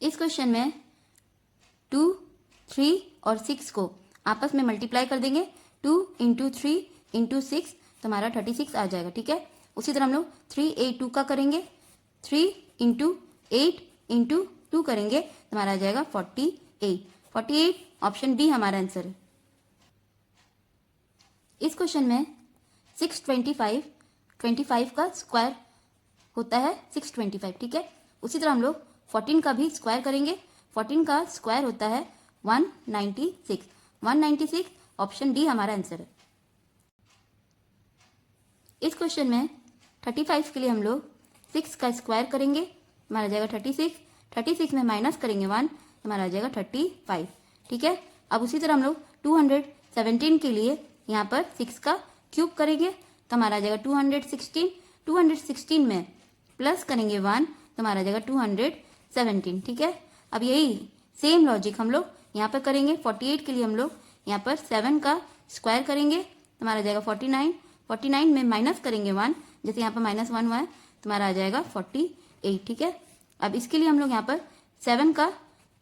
इस क्वेश्चन में 2, 3 और 6 को आपस में मल्टीप्लाई कर देंगे। 2 इंटू 3 इंटू 6 तो हमारा 36 आ जाएगा। ठीक है, उसी तरह हम लोग 3 8 2 का करेंगे। 3 इंटू 8 इंटू 2 करेंगे तो हमारा आ जाएगा 48। 48 ऑप्शन बी हमारा आंसर है। इस क्वेश्चन में 625 का स्क्वायर होता है 625। ठीक है, उसी तरह हम लोग 14 का भी स्क्वायर करेंगे। 14 का स्क्वायर होता है 196। 196 ऑप्शन डी हमारा आंसर है। इस क्वेश्चन में 35 के लिए हम लोग 6 का स्क्वायर करेंगे, हमारा आ जाएगा 36। 36 में माइनस करेंगे 1 हमारा आ जाएगा 35। ठीक है, अब उसी तरह हम लोग 217 के लिए यहाँ पर 6 का क्यूब करेंगे तो हमारा आ जाएगा 216। 216 में प्लस करेंगे 1 तो हमारा आ जाएगा 217। ठीक है, अब यही सेम लॉजिक हम लोग यहाँ पर करेंगे। 48 के लिए हम लोग यहाँ पर 7 का स्क्वायर करेंगे तो हमारा आ जाएगा 49। 49 में माइनस करेंगे 1, जैसे यहाँ पर -1 हुआ है तो हमारा आ जाएगा 48। ठीक है, अब इसके लिए हम लोग यहाँ पर 7 का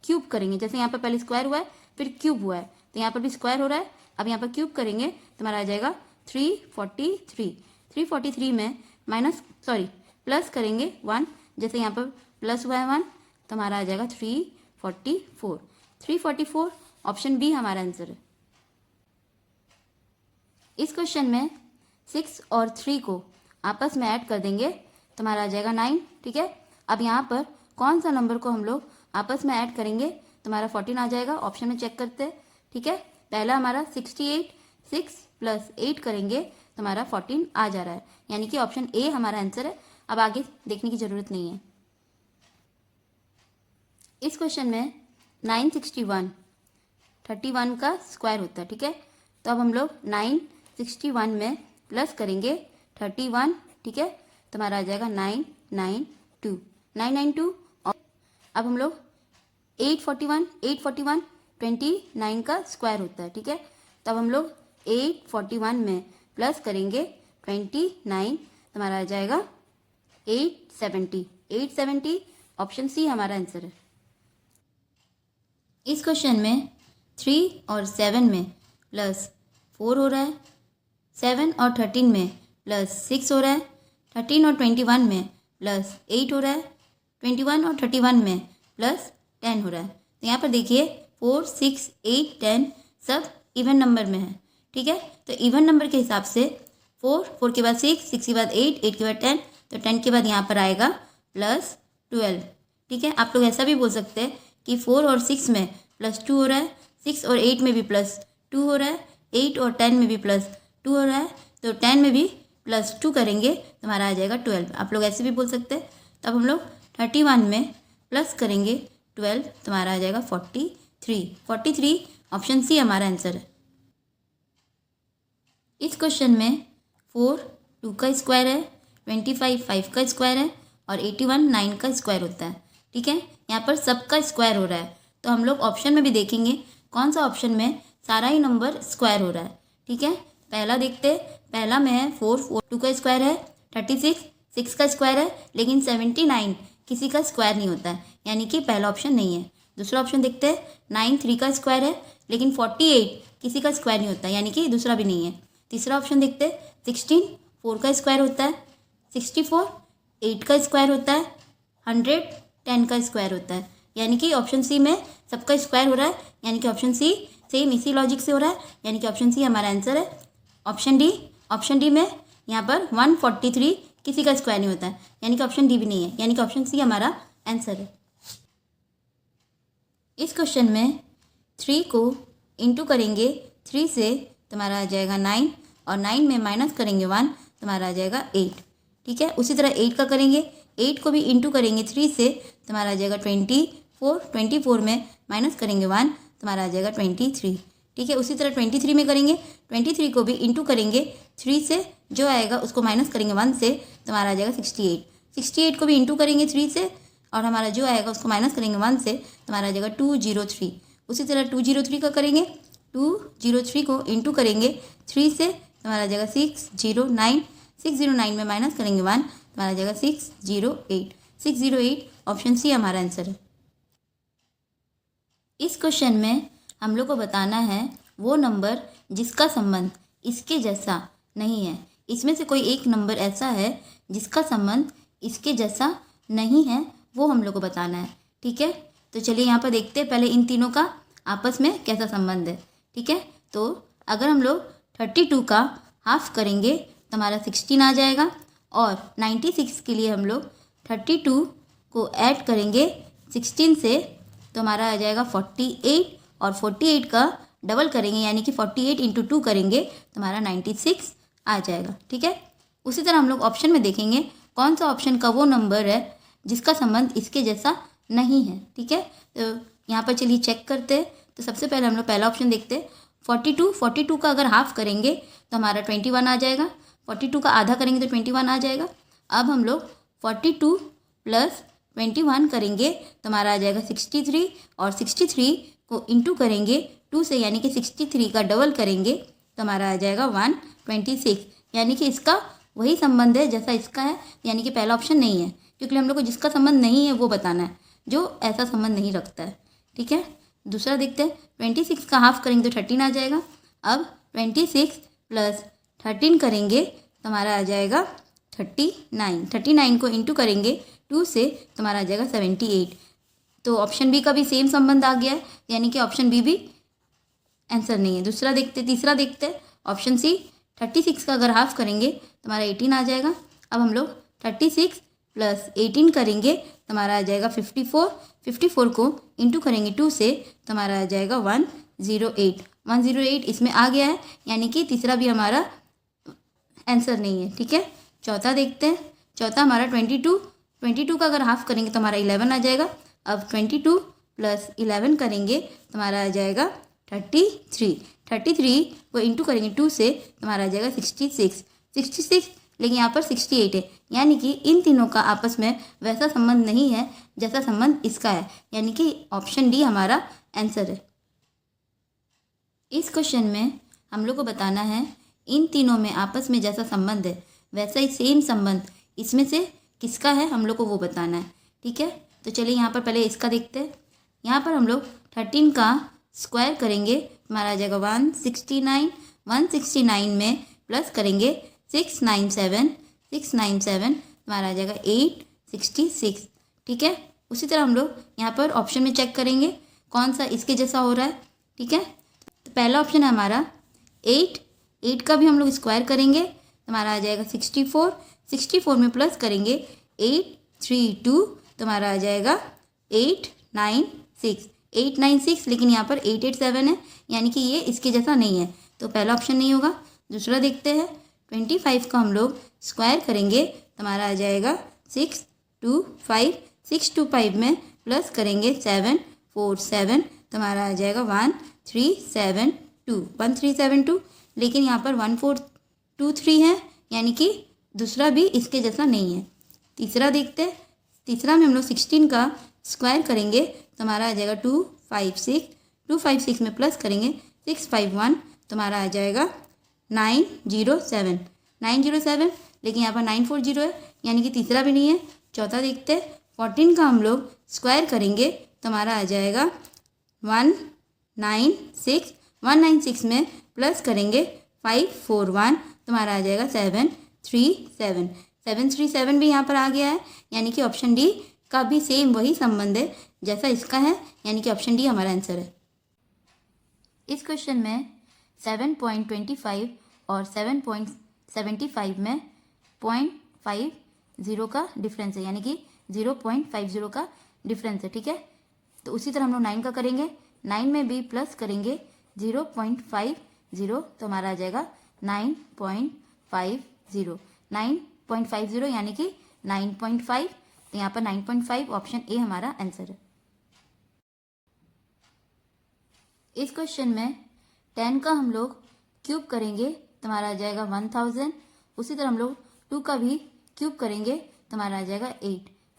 क्यूब करेंगे। जैसे यहाँ पर पहले स्क्वायर हुआ है फिर क्यूब हुआ है तो यहाँ पर भी स्क्वायर हो रहा है। अब यहाँ पर क्यूब करेंगे तो हमारा आ जाएगा 343। 343 में प्लस करेंगे 1, जैसे यहाँ पर प्लस हुआ है 1 तो हमारा आ जाएगा 344। 344 ऑप्शन बी हमारा आंसर है। इस क्वेश्चन में 6 और 3 को आपस में ऐड कर देंगे तो हमारा आ जाएगा 9। ठीक है, अब यहाँ पर कौन सा नंबर को हम लोग आपस में ऐड करेंगे तो हमारा 14 आ जाएगा। ऑप्शन में चेक करते हैं। ठीक है, पहला हमारा 68, 6 प्लस 8 करेंगे तो हमारा 14 आ जा रहा है, यानी कि ऑप्शन ए हमारा आंसर है। अब आगे देखने की जरूरत नहीं है। इस क्वेश्चन में 961 31 का स्क्वायर होता है। ठीक है, तो अब हम लोग 961 में प्लस करेंगे 31। ठीक है, तो हमारा आ जाएगा 992। 992 अब हम लोग 841 29 का स्क्वायर होता है। ठीक है, तो अब हम लोग 841 में प्लस करेंगे 29 तो हमारा आ जाएगा 870। 870 ऑप्शन सी हमारा आंसर है। इस क्वेश्चन में 3 और 7 में प्लस 4 हो रहा है। 7 और 13 में प्लस 6 हो रहा है। 13 और 21 में प्लस 8 हो रहा है। 21 और 31 में प्लस 10 हो रहा है। तो यहाँ पर देखिए 4, 6, 8, 10 सब इवन नंबर में है। ठीक है, तो इवन नंबर के हिसाब से 4 के बाद 6, 6 के बाद 8, 8 के बाद 10, तो 10 के बाद यहाँ पर आएगा प्लस 12। ठीक है, आप लोग ऐसा भी बोल सकते हैं कि 4 और 6 में प्लस 2 हो रहा है, 6 और 8 में भी प्लस 2 हो रहा है, 8 और 10 में भी प्लस 2 हो रहा है, तो 10 में भी प्लस 2 करेंगे तो हमारा आ जाएगा 12। आप लोग ऐसे भी बोल सकते हैं। तो अब हम लोग 31 में प्लस करेंगे 12 तो हमारा आ जाएगा 43। 43 ऑप्शन सी हमारा आंसर है। इस क्वेश्चन में 4 2 का स्क्वायर है, 25 5 का स्क्वायर है और 81 9 का स्क्वायर होता है। ठीक है, यहाँ पर सबका स्क्वायर हो रहा है, तो हम लोग ऑप्शन में भी देखेंगे कौन सा ऑप्शन में सारा ही नंबर स्क्वायर हो रहा है। ठीक है, पहला देखते हैं। पहला में है 4 2 का स्क्वायर है, 36 6 का स्क्वायर है, लेकिन 79 किसी का स्क्वायर नहीं होता है, यानी कि पहला ऑप्शन नहीं है। दूसरा ऑप्शन देखते हैं। 9 3 का स्क्वायर है, लेकिन 48 किसी का स्क्वायर नहीं होता है, यानी कि दूसरा भी नहीं है। तीसरा ऑप्शन देखते हैं। 16 4 का स्क्वायर होता है, 64 8 का स्क्वायर होता है, 100 10 का स्क्वायर होता है, यानी कि ऑप्शन सी में सबका स्क्वायर हो रहा है, यानी कि ऑप्शन सी सेम इसी लॉजिक से हो रहा है, यानी कि ऑप्शन सी हमारा आंसर है। ऑप्शन डी में यहाँ पर 143 किसी का स्क्वायर नहीं होता है, यानी कि ऑप्शन डी भी नहीं है, यानी कि ऑप्शन सी हमारा आंसर है। इस क्वेश्चन में 3 को इंटू करेंगे 3 से तो हमारा आ जाएगा 9 और 9 में माइनस करेंगे 1 तो हमारा आ जाएगा 8। ठीक है, उसी तरह 8 का करेंगे। 8 को भी इंटू करेंगे 3 से तो हमारा आ जाएगा 24। 24 में माइनस करेंगे 1 तो हमारा आ जाएगा 23। ठीक है, उसी तरह 23 में करेंगे। 23 को भी इंटू करेंगे 3 से, जो आएगा उसको माइनस करेंगे 1 से तो हमारा आ जाएगा 68। 68 को भी इंटू करेंगे 3 से और हमारा जो आएगा उसको माइनस करेंगे 1 से तो हमारा आ जाएगा 203। उसी तरह 203 का करेंगे। 203 को इंटू करेंगे 3 से तो हमारा आ जाएगा 609। 609 में माइनस करेंगे 1 तो हमारा आ जाएगा 608। 608 ऑप्शन सी हमारा आंसर है। इस क्वेश्चन में हम लोग को बताना है वो नंबर जिसका संबंध इसके जैसा नहीं है। इसमें से कोई एक नंबर ऐसा है जिसका संबंध इसके जैसा नहीं है, वो हम लोग को बताना है। ठीक है, तो चलिए यहाँ पर देखते हैं पहले इन तीनों का आपस में कैसा संबंध है। ठीक है, तो अगर हम लोग 32 का हाफ करेंगे तो हमारा 16 आ जाएगा, और 96 के लिए हम लोग 32 को ऐड करेंगे 16 से तो हमारा आ जाएगा 48, और 48 का डबल करेंगे यानी कि 48 इंटू 2 करेंगे तो हमारा 96 आ जाएगा। ठीक है, उसी तरह हम लोग ऑप्शन में देखेंगे कौन सा ऑप्शन का वो नंबर है जिसका संबंध इसके जैसा नहीं है। ठीक है, तो यहाँ पर चलिए चेक करते हैं। तो सबसे पहले हम लोग पहला ऑप्शन देखते हैं 42 का अगर हाफ करेंगे तो हमारा 21 आ जाएगा, 42 का आधा करेंगे तो 21 आ जाएगा। अब हम लोग 42 प्लस 21 करेंगे तो हमारा आ जाएगा 63, और 63 को इंटू करेंगे 2 से यानी कि 63 का डबल करेंगे तो हमारा आ जाएगा 126, यानी कि इसका वही संबंध है जैसा इसका है, यानी कि पहला ऑप्शन नहीं है, क्योंकि हम लोग को जिसका संबंध नहीं है वो बताना है जो ऐसा संबंध नहीं रखता है। ठीक है, दूसरा देखते हैं 26 का हाफ करेंगे तो 13 आ जाएगा। अब 26 प्लस 13 करेंगे तो हमारा आ जाएगा 39, 39 को इंटू करेंगे 2 से तो हमारा आ जाएगा 78। तो ऑप्शन बी का भी सेम संबंध आ गया है, यानी कि ऑप्शन बी भी आंसर नहीं है। तीसरा देखते हैं ऑप्शन सी 36 का अगर हाफ करेंगे तो हमारा 18 आ जाएगा। अब हम लोग 36 प्लस 18 करेंगे तो हमारा आ जाएगा 54, 54 को इंटू करेंगे 2 से तो हमारा आ जाएगा 108, 108 इसमें आ गया है, यानी कि तीसरा भी हमारा आंसर नहीं है। ठीक है, चौथा देखते हैं। चौथा हमारा 22 का अगर हाफ करेंगे तो हमारा 11 आ जाएगा। अब 22 प्लस 11 करेंगे तो हमारा आ जाएगा 33 को इंटू करेंगे 2 से तो हमारा आ जाएगा 66, लेकिन यहाँ पर 68 है, यानी कि इन तीनों का आपस में वैसा संबंध नहीं है जैसा संबंध इसका है, यानी कि ऑप्शन डी हमारा आंसर है। इस क्वेश्चन में हम लोग को बताना है इन तीनों में आपस में जैसा संबंध है वैसा ही सेम संबंध इसमें से किसका है, हम लोग को वो बताना है। ठीक है, तो चलिए यहाँ पर पहले इसका देखते हैं। यहाँ पर हम लोग 13 का स्क्वायर करेंगे हमारा आ जाएगा 169, 169 में प्लस करेंगे 697 हमारा आ जाएगा 866। ठीक है, उसी तरह हम लोग यहाँ पर ऑप्शन में चेक करेंगे कौन सा इसके जैसा हो रहा है। ठीक है, तो पहला ऑप्शन है हमारा 8 का भी हम लोग स्क्वायर करेंगे तो हमारा आ जाएगा 64 में प्लस करेंगे 832 तो हमारा आ जाएगा 896, लेकिन यहाँ पर 887 है, यानी कि ये इसके जैसा नहीं है, तो पहला ऑप्शन नहीं होगा। दूसरा देखते हैं 25 का हम लोग स्क्वायर करेंगे तो हमारा आ जाएगा 625 में प्लस करेंगे 747 तो हमारा आ जाएगा 1372, लेकिन यहाँ पर 1423 है, यानी कि दूसरा भी इसके जैसा नहीं है। तीसरा देखते हैं। तीसरा में हम लोग 16 का स्क्वायर करेंगे तो हमारा आ जाएगा 256 में प्लस करेंगे 651 तो हमारा आ जाएगा 907, लेकिन यहाँ पर 940 है, यानी कि तीसरा भी नहीं है। चौथा देखते हैं 14 का हम लोग स्क्वायर करेंगे तो हमारा आ जाएगा 196 में प्लस करेंगे 541 तो हमारा आ जाएगा 737 भी यहाँ पर आ गया है, यानी कि ऑप्शन डी का भी सेम वही संबंध है जैसा इसका है, यानी कि ऑप्शन डी हमारा आंसर है। इस क्वेश्चन में 7.25 और 7.75 में 0.50 का डिफरेंस है, यानी कि 0.50 का डिफरेंस है। ठीक है, तो उसी तरह हम लोग 9 का करेंगे, 9 में भी प्लस करेंगे 0.50 तो हमारा आ जाएगा 9.50 यानी कि 9.5, तो यहाँ पर 9.5 ऑप्शन ए हमारा आंसर है। इस क्वेश्चन में 10 का हम लोग क्यूब करेंगे तो हमारा आ जाएगा 1000। उसी तरह हम लोग 2 का भी क्यूब करेंगे तो हमारा आ जाएगा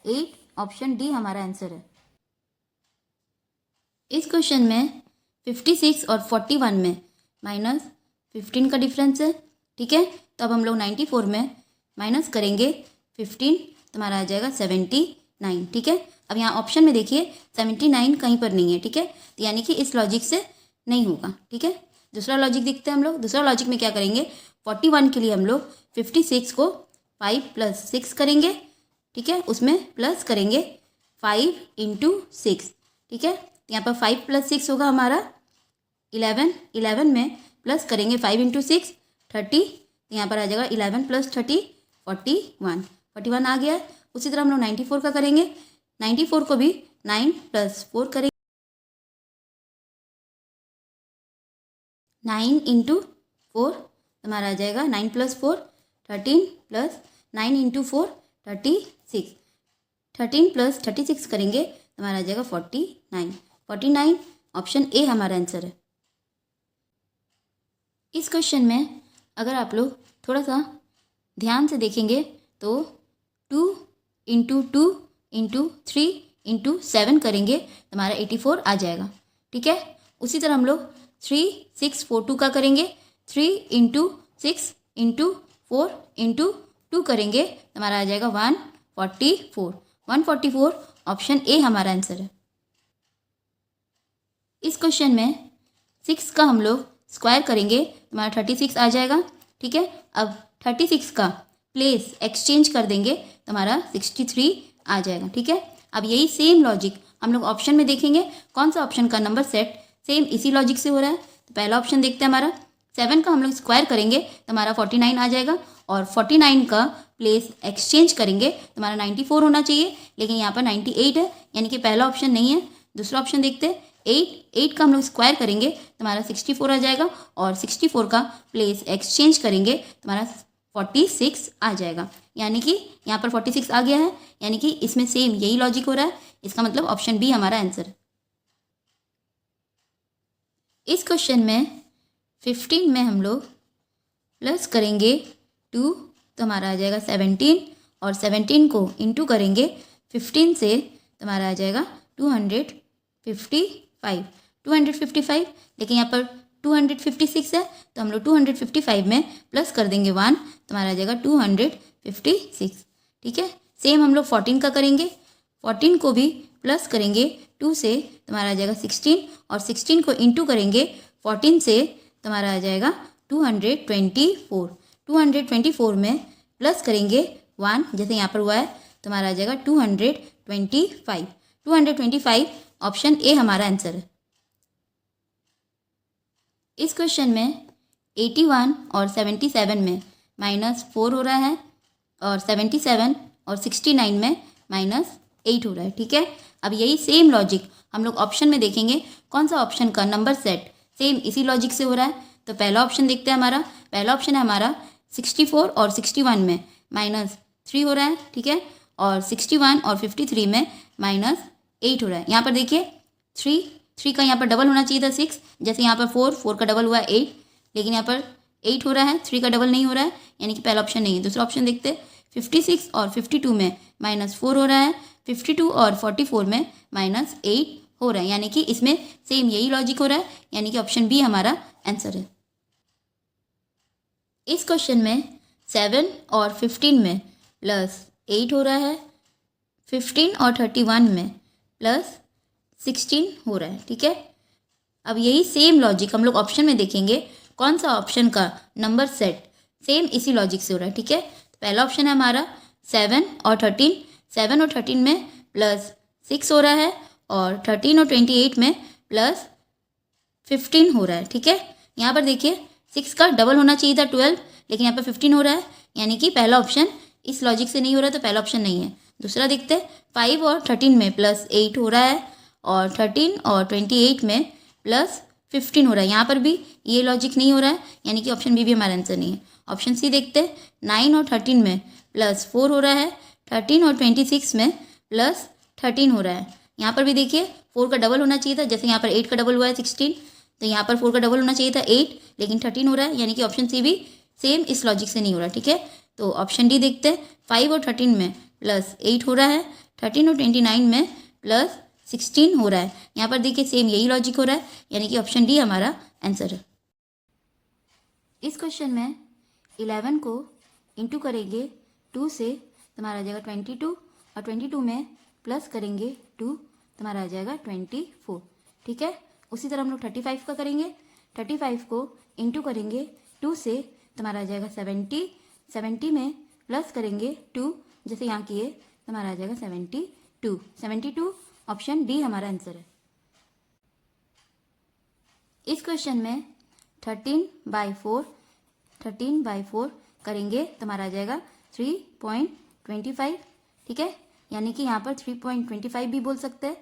8 ऑप्शन डी हमारा आंसर है। इस क्वेश्चन में 56 और 41 में -15 का डिफरेंस है। ठीक है, तो अब हम लोग 94 में माइनस करेंगे 15 तो हमारा आ जाएगा 79। ठीक है, अब यहाँ ऑप्शन में देखिए 79 कहीं पर नहीं है, ठीक है, तो यानी कि इस लॉजिक से नहीं होगा, ठीक है। दूसरा लॉजिक देखते हैं हम लोग। दूसरा लॉजिक में क्या करेंगे, 41 के लिए हम लोग 56 को 5 + 6 करेंगे, ठीक है, उसमें प्लस करेंगे 5 × 6, ठीक है। यहाँ पर 5 + 6 होगा हमारा 11, 11 में प्लस करेंगे 5 × 6 30, यहाँ पर आ जाएगा 11 + 30 41, 41 आ गया। उसी तरह हम लोग 94 का करेंगे, 94 को भी 9 + 4 करेंगे, 9 × 4 हमारा आ जाएगा 9 + 4 13 + 9 × 4 36, 13 + 36 करेंगे तो हमारा आ जाएगा 49, 49 ऑप्शन ए हमारा आंसर है। इस क्वेश्चन में अगर आप लोग थोड़ा सा ध्यान से देखेंगे तो 2 × 2 × 3 × 7 करेंगे तो हमारा 84 आ जाएगा, ठीक है। उसी तरह हम लोग 3 6 4 2 का करेंगे, 3 × 6 × 4 × 2 करेंगे तो हमारा आ जाएगा 144, 144 ऑप्शन ए हमारा आंसर है। इस क्वेश्चन में 6 का हम लोग स्क्वायर करेंगे तो हमारा 36 आ जाएगा, ठीक है। अब 36 का प्लेस एक्सचेंज कर देंगे तो हमारा 63 आ जाएगा, ठीक है। अब यही सेम लॉजिक हम लोग ऑप्शन में देखेंगे, कौन सा ऑप्शन का नंबर सेट सेम इसी लॉजिक से हो रहा है। तो पहला ऑप्शन देखते हैं हमारा, 7 का हम लोग स्क्वायर करेंगे तो हमारा 49 आ जाएगा, और 49 का प्लेस एक्सचेंज करेंगे तो हमारा 94 होना चाहिए, लेकिन यहाँ पर 98 है, यानी कि पहला ऑप्शन नहीं है। दूसरा ऑप्शन देखते हैं, 8 का हम लोग स्क्वायर करेंगे तो हमारा 64 आ जाएगा, और 64 का प्लेस एक्सचेंज करेंगे तो हमारा 46 आ जाएगा, यानी कि यहाँ पर 46 आ गया है, यानी कि इसमें सेम यही लॉजिक हो रहा है। इसका मतलब ऑप्शन बी हमारा आंसर है। इस क्वेश्चन में 15 में हम लोग प्लस करेंगे 2 तो हमारा आ जाएगा 17, और 17 को इंटू करेंगे 15 से तो हमारा आ जाएगा 255, 255, लेकिन यहाँ पर 256 है तो हम लोग 255 में प्लस कर देंगे 1 तो हमारा आ जाएगा 256, ठीक है। सेम हम लोग 14 का करेंगे, 14 को भी प्लस करेंगे 2 से तो हमारा आ जाएगा 16, और 16 को इंटू करेंगे 14 से तो हमारा आ जाएगा 224, 224 में प्लस करेंगे 1 जैसे यहाँ पर हुआ है तो हमारा आ जाएगा 225, 225 ऑप्शन ए हमारा आंसर है। इस क्वेश्चन में 81 और 77 में -4 हो रहा है, और 77 और 69 में -8 हो रहा है, ठीक है। अब यही सेम लॉजिक हम लोग ऑप्शन में देखेंगे, कौन सा ऑप्शन का नंबर सेट सेम इसी लॉजिक से हो रहा है। तो पहला ऑप्शन देखते हैं हमारा, पहला ऑप्शन है हमारा 64 और 61 में -3 हो रहा है, ठीक है, और 61 और 53 में -8 हो रहा है। यहाँ पर देखिए 3 का यहाँ पर डबल होना चाहिए था 6, जैसे यहाँ पर 4 का डबल हुआ है 8, लेकिन यहाँ पर 8 हो रहा है, 3 का डबल नहीं हो रहा है, यानी कि पहला ऑप्शन नहीं है। दूसरा ऑप्शन देखते हैं, 56 और 52 में -4 हो रहा है, 52 और 44 में -8 हो रहा है, यानी कि इसमें सेम यही लॉजिक हो रहा है, यानी कि ऑप्शन बी हमारा आंसर है। इस क्वेश्चन में 7 और 15 में +8 हो रहा है, 15 और 31 में +16 हो रहा है, ठीक है। अब यही सेम लॉजिक हम लोग ऑप्शन में देखेंगे, कौन सा ऑप्शन का नंबर सेट सेम इसी लॉजिक से हो रहा है, ठीक है। तो पहला ऑप्शन है हमारा 7 और 13, 7 और 13 में +6 हो रहा है, और 13 और 28 में +15 हो रहा है, ठीक है। यहाँ पर देखिए 6 का डबल होना चाहिए था 12, लेकिन यहाँ पर 15 हो रहा है, यानी कि पहला ऑप्शन इस लॉजिक से नहीं हो रहा है, तो पहला ऑप्शन नहीं है। दूसरा देखते हैं, 5 और 13 में +8 हो रहा है, और 13 और 28 में +15 हो रहा है, यहाँ पर भी ये लॉजिक नहीं हो रहा है, यानी कि ऑप्शन बी भी हमारा आंसर नहीं है। ऑप्शन सी देखते हैं, 9 और 13 में +4 हो रहा है, 13 और 26 में +13 हो रहा है, यहाँ पर भी देखिए 4 का डबल होना चाहिए था, जैसे यहाँ पर 8 का डबल हुआ है 16, तो यहाँ पर 4 का डबल होना चाहिए था 8, लेकिन 13 हो रहा है, यानी कि ऑप्शन सी भी सेम इस लॉजिक से नहीं हो रहा है, ठीक है। तो ऑप्शन डी देखते हैं, 5 और 13 में +8 हो रहा है, 13 और 29 में +16 हो रहा है, यहाँ पर देखिए सेम यही लॉजिक हो रहा है, यानी कि ऑप्शन डी हमारा आंसर है। इस क्वेश्चन में 11 को इंटू करेंगे 2 से तो हमारा आ जाएगा 22, और 22 में प्लस करेंगे 2, तो हमारा आ जाएगा 24, ठीक है। उसी तरह हम लोग 35 का करेंगे, 35 को इंटू करेंगे 2 से, तो हमारा आ जाएगा 70, 70 में प्लस करेंगे 2, जैसे यहाँ किए, तो हमारा आ जाएगा 72, 72 ऑप्शन डी हमारा आंसर है। इस क्वेश्चन में 13/4 करेंगे तो हमारा आ जाएगा 3.25, ठीक है। यानी कि यहाँ पर 3.25 भी बोल सकते हैं।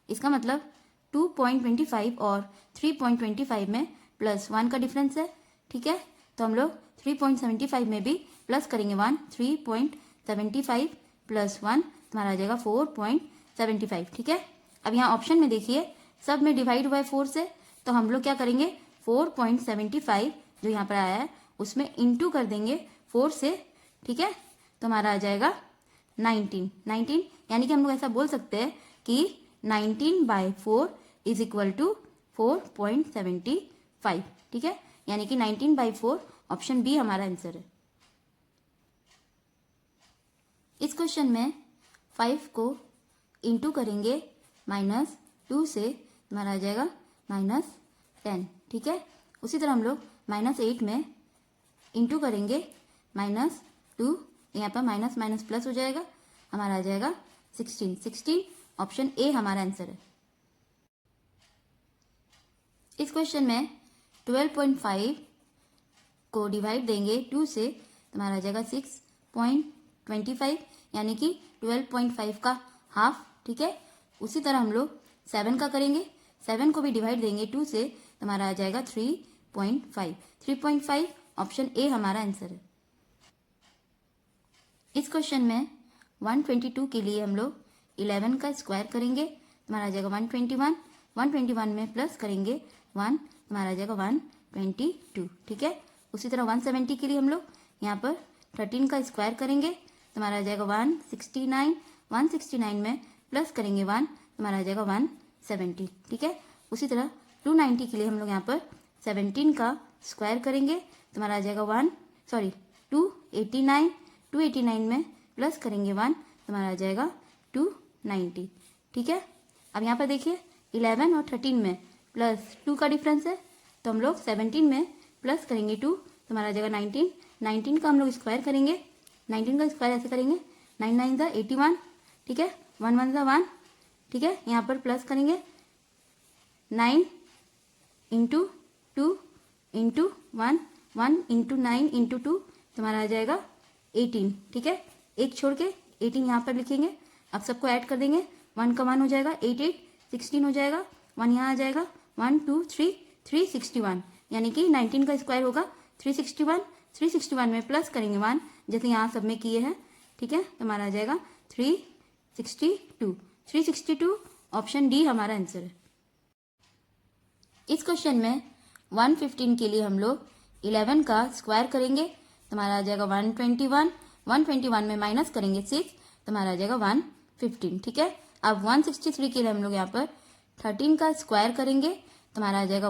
इसका मतलब 2.25 और 3.25 में +1 का डिफरेंस है, ठीक है। तो हम लोग 3.75 में भी प्लस करेंगे 1, 3.75 + 1 हमारा आ जाएगा 4.75, ठीक है। अब यहाँ ऑप्शन में देखिए सब में डिवाइड हुआ है 4 से, तो हम लोग क्या करेंगे 4.75 जो यहाँ पर आया है उसमें इंटू कर देंगे 4 से, ठीक है। तो हमारा आ जाएगा 19, यानी कि हम लोग ऐसा बोल सकते हैं कि 19/4 इज इक्वल टू 4.75, ठीक है। यानी कि 19/4 ऑप्शन बी हमारा आंसर है। इस क्वेश्चन में 5 को इंटू करेंगे -2 से, हमारा आ जाएगा -10, ठीक है। उसी तरह हम लोग -8 में इंटू करेंगे -2, यहाँ पर माइनस माइनस प्लस हो जाएगा, हमारा आ जाएगा 16 ऑप्शन ए हमारा आंसर है। इस क्वेश्चन में 12.5 को डिवाइड देंगे 2 से, तो हमारा आ जाएगा 6.25, यानी कि 12.5 का हाफ, ठीक है। उसी तरह हम लोग 7 का करेंगे, 7 को भी डिवाइड देंगे 2 से, तो हमारा आ जाएगा 3.5 ऑप्शन ए हमारा आंसर है। इस क्वेश्चन में 122 के लिए हम लोग 11 का स्क्वायर करेंगे, तो हमारा आ जाएगा 121, 121 में प्लस करेंगे 1, हमारा आ जाएगा 122, ठीक है। उसी तरह 170 के लिए हम लोग यहाँ पर 13 का स्क्वायर करेंगे, तो हमारा आ जाएगा 169, 169 में प्लस करेंगे 1, हमारा आ जाएगा 170, ठीक है। उसी तरह 290 के लिए हम लोग यहाँ पर 17 का स्क्वायर करेंगे, तो हमारा आ जाएगा 289 में प्लस करेंगे 1, तो हमारा आ जाएगा 290, ठीक है। अब यहाँ पर देखिए 11 और 13 में +2 का डिफरेंस है, तो हम लोग 17 में प्लस करेंगे 2, तो हमारा आ जाएगा 19 का हम लोग स्क्वायर करेंगे, 19 का स्क्वायर ऐसे करेंगे 9 9 ज़ा 81, ठीक है, 1 1 ज़ा 1, ठीक है। यहाँ पर प्लस करेंगे 9 × 2 × 1, 1 × 9 × 2, तो हमारा आ जाएगा 18, ठीक है। एक छोड़ के 18 यहाँ पर लिखेंगे, अब सबको ऐड कर देंगे, 1 का 1 हो जाएगा 8 8 16 हो जाएगा, 1 यहाँ आ जाएगा 1 2 3 361, यानी कि 19 का स्क्वायर होगा 361 में प्लस करेंगे 1, जैसे यहाँ सब में किए हैं, ठीक है। तो हमारा आ जाएगा 362 ऑप्शन डी हमारा आंसर है। इस क्वेश्चन में 115 के लिए हम लोग 11 का स्क्वायर करेंगे, तो हमारा आ जाएगा 121 में माइनस करेंगे 6, तो हमारा आ जाएगा 115, ठीक है। अब 163 के लिए हम लोग यहाँ पर 13 का स्क्वायर करेंगे, तो हमारा आ जाएगा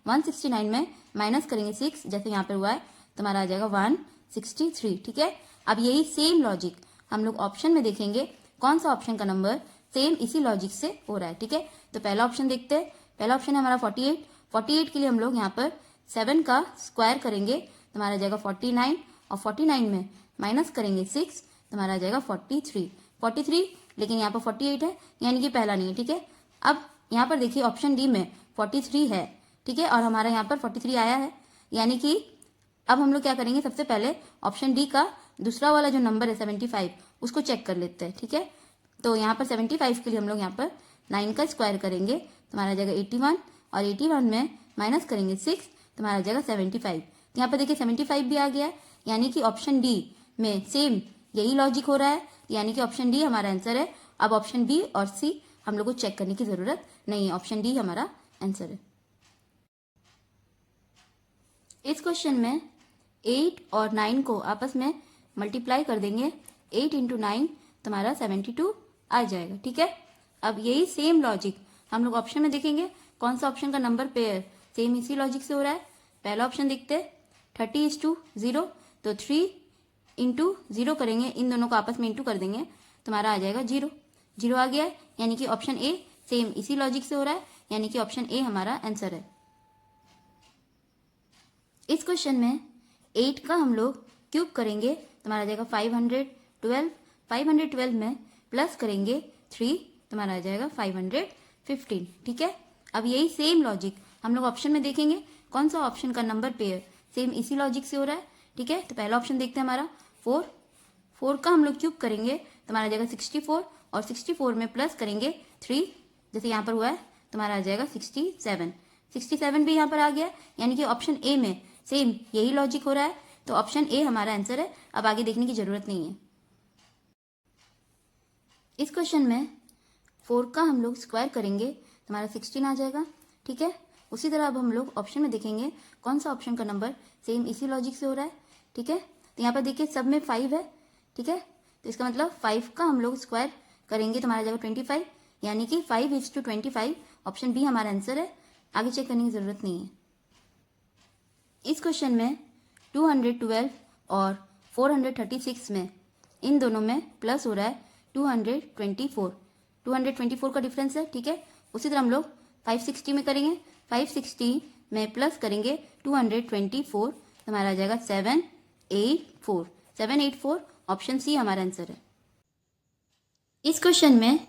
169 में माइनस करेंगे 6, जैसे यहाँ पर हुआ है, तो हमारा आ जाएगा 163, ठीक है। अब यही सेम लॉजिक हम लोग ऑप्शन में देखेंगे कौन सा ऑप्शन का नंबर सेम इसी लॉजिक से हो रहा है, ठीक है। तो पहला ऑप्शन देखते हैं, पहला ऑप्शन है हमारा 48 के लिए हम लोग यहाँ पर 7 का स्क्वायर करेंगे, तो हमारा आ जाएगा 49, और 49 में माइनस करेंगे 6, तो हमारा आ जाएगा 43, लेकिन यहाँ पर 48 है, यानी कि पहला नहीं है, ठीक है। अब यहाँ पर देखिए ऑप्शन डी में 43 है, ठीक है, और हमारा यहाँ पर 43 आया है, यानी कि अब हम लोग क्या करेंगे, सबसे पहले ऑप्शन डी का दूसरा वाला जो नंबर है 75 उसको चेक कर लेते हैं, ठीक है। तो यहाँ पर 75 के लिए हम लोग यहाँ पर 9 का स्क्वायर करेंगे, तो हमारा आ जाएगा 81, और 81 में माइनस करेंगे 6, तो हमारा आ जाएगा 75। यहाँ पर देखिए 75 भी आ गया है, यानी कि ऑप्शन डी में सेम यही लॉजिक हो रहा है, यानी कि ऑप्शन डी हमारा आंसर है। अब ऑप्शन बी और सी हम लोग को चेक करने की जरूरत नहीं है, ऑप्शन डी हमारा आंसर है। इस क्वेश्चन में 8 और 9 को आपस में मल्टीप्लाई कर देंगे, 8 × 9 तो हमारा 72 आ जाएगा, ठीक है। अब यही सेम लॉजिक हम लोग ऑप्शन में देखेंगे कौन सा ऑप्शन का नंबर पेयर सेम इसी लॉजिक से हो रहा है। पहला ऑप्शन देखते हैं 30:0, तो 3 × 0 करेंगे, इन दोनों को आपस में इंटू कर देंगे, तो हमारा आ जाएगा 0, 0 आ गया है, यानी कि ऑप्शन ए सेम इसी लॉजिक से हो रहा है, यानी कि ऑप्शन ए हमारा आंसर है। इस क्वेश्चन में 8 का हम लोग क्यूब करेंगे तो हमारा आ जाएगा 512, 512 में प्लस करेंगे 3 तो हमारा आ जाएगा 515, ठीक है। अब यही सेम लॉजिक हम लोग ऑप्शन में देखेंगे, कौन सा ऑप्शन का नंबर पेयर सेम इसी लॉजिक से हो रहा है, ठीक है। तो पहला ऑप्शन देखते हैं हमारा 4 का हम लोग क्यूब करेंगे तो हमारा आ जाएगा 64 और 64 में प्लस करेंगे 3 जैसे यहाँ पर हुआ है तो हमारा आ जाएगा 67 भी यहाँ पर आ गया, यानी कि ऑप्शन ए में सेम यही लॉजिक हो रहा है, तो ऑप्शन ए हमारा आंसर है। अब आगे देखने की जरूरत नहीं है। इस क्वेश्चन में 4 का हम लोग स्क्वायर करेंगे तो हमारा 16 आ जाएगा, ठीक है। उसी तरह अब हम लोग ऑप्शन में देखेंगे कौन सा ऑप्शन का नंबर सेम इसी लॉजिक से हो रहा है, ठीक है। तो यहाँ पर देखिए सब में 5 है, ठीक है। तो इसका मतलब 5 का हम लोग स्क्वायर करेंगे तो हमारा जाएगा 25, यानी कि 5:25 ऑप्शन बी हमारा आंसर है। आगे चेक करने की ज़रूरत नहीं है। इस क्वेश्चन में 212 और 436 में इन दोनों में प्लस हो रहा है 224 का डिफरेंस है, ठीक है। उसी तरह हम लोग 560 में करेंगे, 560 में प्लस करेंगे 224 तो हमारा आ जाएगा 784 ऑप्शन सी हमारा आंसर है। इस क्वेश्चन में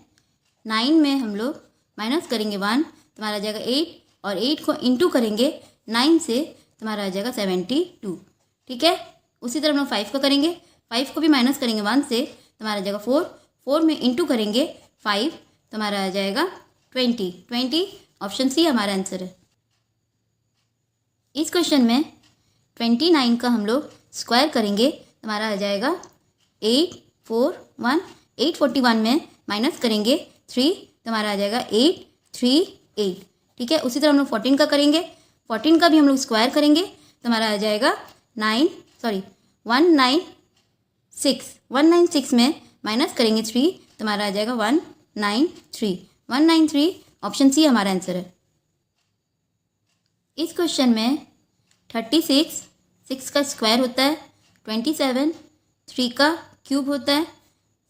9 में हम लोग माइनस करेंगे 1 तो हमारा आ जाएगा 8 और 8 को इंटू करेंगे 9 से तो हमारा आ जाएगा 72, ठीक है। उसी तरह हम लोग 5 का करेंगे, 5 को भी माइनस करेंगे 1 से तो हमारा आ जाएगा 4 में इंटू करेंगे 5 तो हमारा आ जाएगा 20 ऑप्शन सी हमारा आंसर है। इस क्वेश्चन में 29 का हम लोग स्क्वायर करेंगे तो हमारा आ जाएगा 841 में माइनस करेंगे 3 तो हमारा आ जाएगा 838, ठीक है। उसी तरह हम लोग 14 का करेंगे, 14 का भी हम लोग स्क्वायर करेंगे तो हमारा आ जाएगा 196 में माइनस करेंगे 3 तो हमारा आ जाएगा 193 ऑप्शन सी हमारा आंसर है। इस क्वेश्चन में 36 6 का स्क्वायर होता है, 27 3 का क्यूब होता है,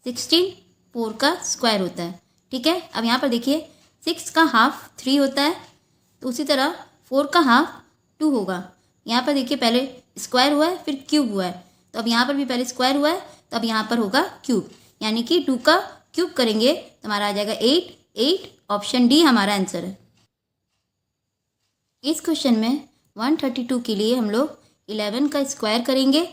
16 4 का स्क्वायर होता है, ठीक है। अब यहाँ पर देखिए 6 का हाफ 3 होता है, तो उसी तरह 4 का हाफ 2 होगा। यहाँ पर देखिए पहले स्क्वायर हुआ है फिर क्यूब हुआ है, तो अब यहाँ पर भी पहले स्क्वायर हुआ है तो अब यहाँ पर होगा क्यूब, यानी कि 2 का क्यूब करेंगे तो हमारा आ जाएगा 8 ऑप्शन डी हमारा आंसर है। इस क्वेश्चन में 132 के लिए हम लोग 11 का स्क्वायर करेंगे,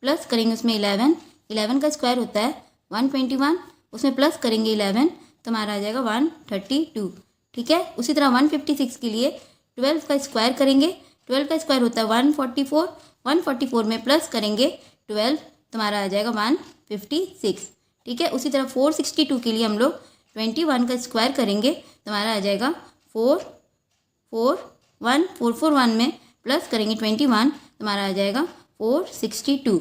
प्लस करेंगे उसमें 11 का स्क्वायर होता है 121, उसमें प्लस करेंगे 11 तो हमारा आ जाएगा 132, ठीक है। उसी तरह 156 के लिए 12 का स्क्वायर करेंगे, 12 का स्क्वायर होता है 144 में प्लस करेंगे 12 तो हमारा आ जाएगा 156, ठीक है। उसी तरह 462 के लिए हम लोग 21 का स्क्वायर करेंगे तो हमारा आ जाएगा 441 में प्लस करेंगे 21 तो हमारा आ जाएगा 462,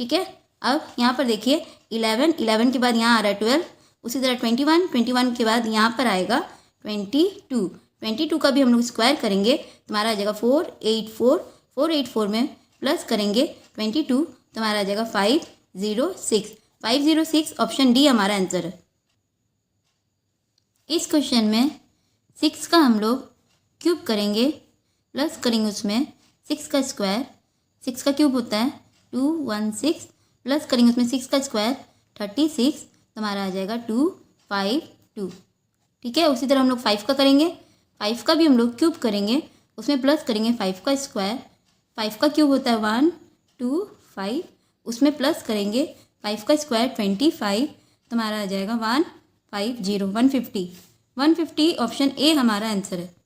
ठीक है। अब यहाँ पर देखिए 11 के बाद यहाँ आ रहा है 12, उसी तरह 21 के बाद यहाँ पर आएगा 22 का भी हम लोग स्क्वायर करेंगे तो हमारा आ जाएगा 484 में प्लस करेंगे 22 तो हमारा आ जाएगा 506 ऑप्शन डी हमारा आंसर है। इस क्वेश्चन में 6 का हम लोग क्यूब करेंगे, प्लस करेंगे उसमें 6 का स्क्वायर, 6 का क्यूब होता है 216, प्लस करेंगे उसमें 6 का स्क्वायर 36 तो हमारा आ जाएगा 252, ठीक है। उसी तरह हम लोग 5 का करेंगे, 5 का भी हम लोग क्यूब करेंगे, उसमें प्लस करेंगे 5 का स्क्वायर, 5 का क्यूब होता है 125, उसमें प्लस करेंगे 5 का स्क्वायर 25 तो हमारा आ जाएगा 150 ऑप्शन ए हमारा आंसर है।